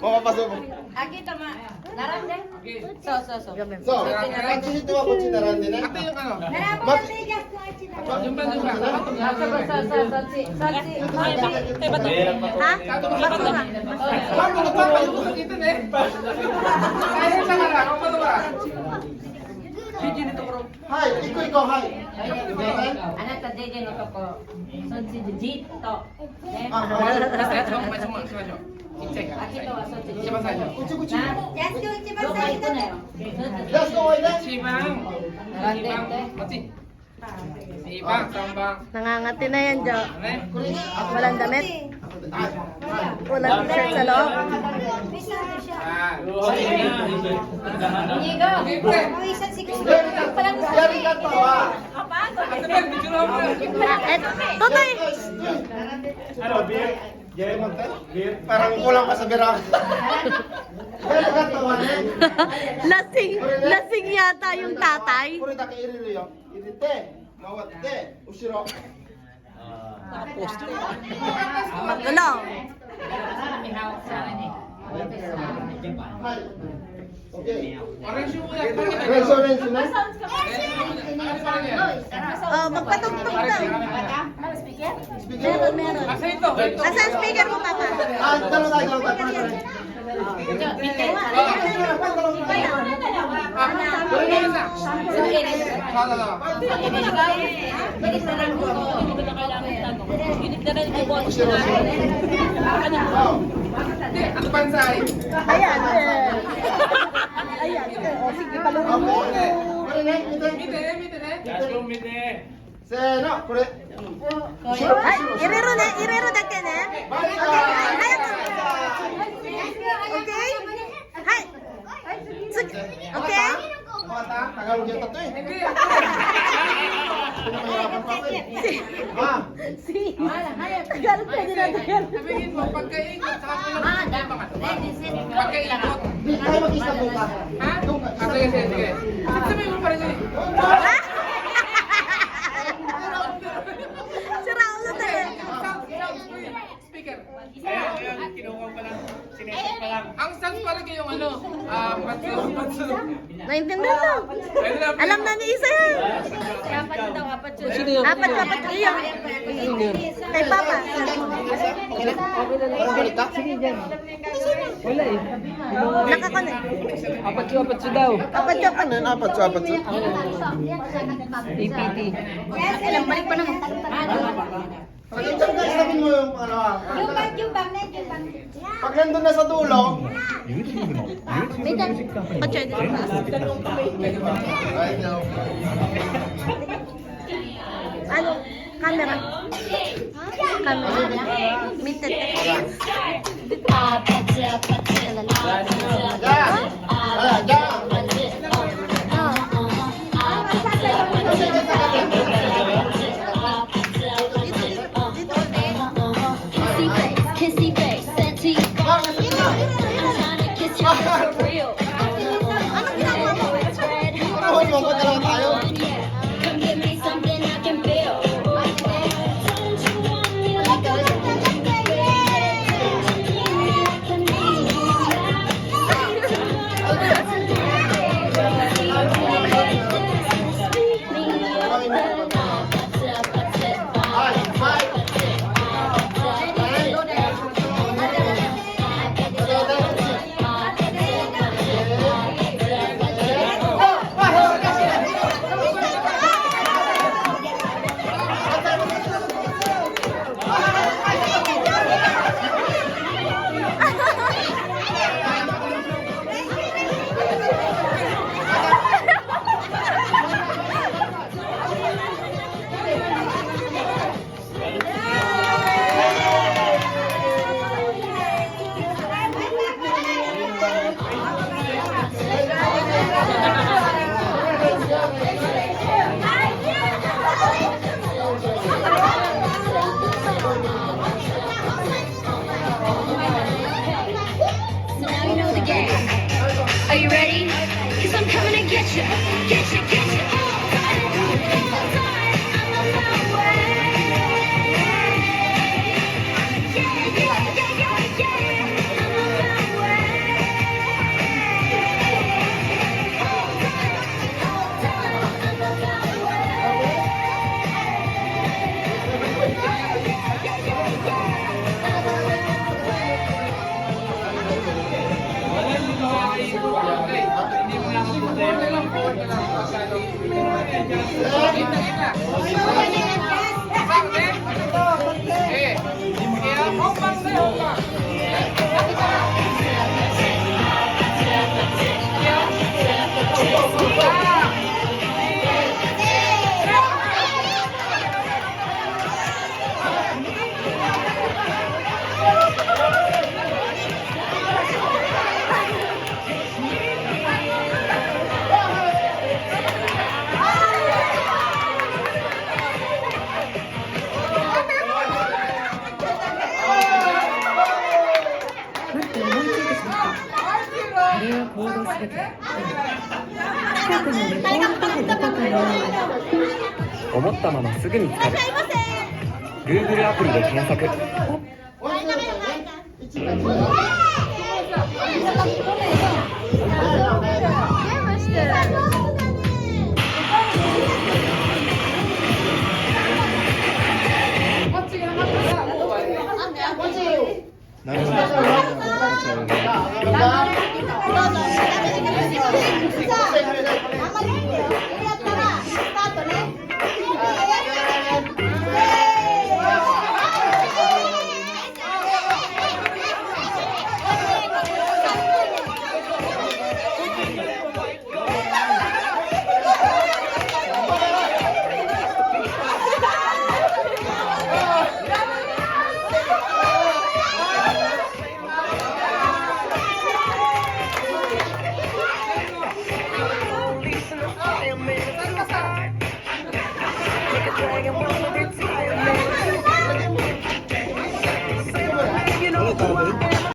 Mapapasok mo. Aki tama. Naran din. So. So, actually ito ako sinaran din eh. Ate yung ano? Yung ba? Ha? Hi, ikaw, hi. Anak ta DJ no to ko. So si Jito. Aki to so si Jito. Kuchi. Na. Let's go, wait there. Nangangati na yan, Jo. Walang damit. Walang t-shirt sa loob. Yari ka to, ha? Tutoy! Ano, beer? Jerry Montes? Beer? Parang kulang ka sa bira. Yari ka to, ha? Lasing yata yung tatay. Kuri ta kay iriri yo. Irite. Mawatte. Ushiro. Ano? Hi. Okay. Resonance na? Magpatugtog daw. Meron. Asan speaker mo, Papa? Dalawa tayo. Ano pansay? Ayan. O, sige, palunod mo. Seno, kuri. Ay, irero na ka na. Okay? Hi. Okay? Mata, Tagalog yung tato eh. Tagalog ka din na tagalog. Sabihin mo, pagkaingot, saka ko lang pagkaingot. Di tayo mag-isa doon ka. Ha? Sige. Sabihin mo pa rin yun. Sira ulo tayo. Speaker. Ang sounds pala kayong ano, patso. Naintindihan daw. Alam na ni Isa yan. Apat iyo. Kay Papa. Sige dyan. Nakakonek. Apat siya daw. Apat siya. Apat siya. APT. Alam balik pa naman. Pag-insan guys, sabihin mo yung ano ah. Pag nandun na sa dulo, Pachay din. ay no. Ano? Camera. Camera. Mitet. Kissy face, sent to you. Trying to kiss you for real. Anong ginagawa mo? Ano mo ba talaga tayo? Come give me something I can feel. Don't you want me like a 思ったまますぐ見つかる Google アプリで検索 なるほど。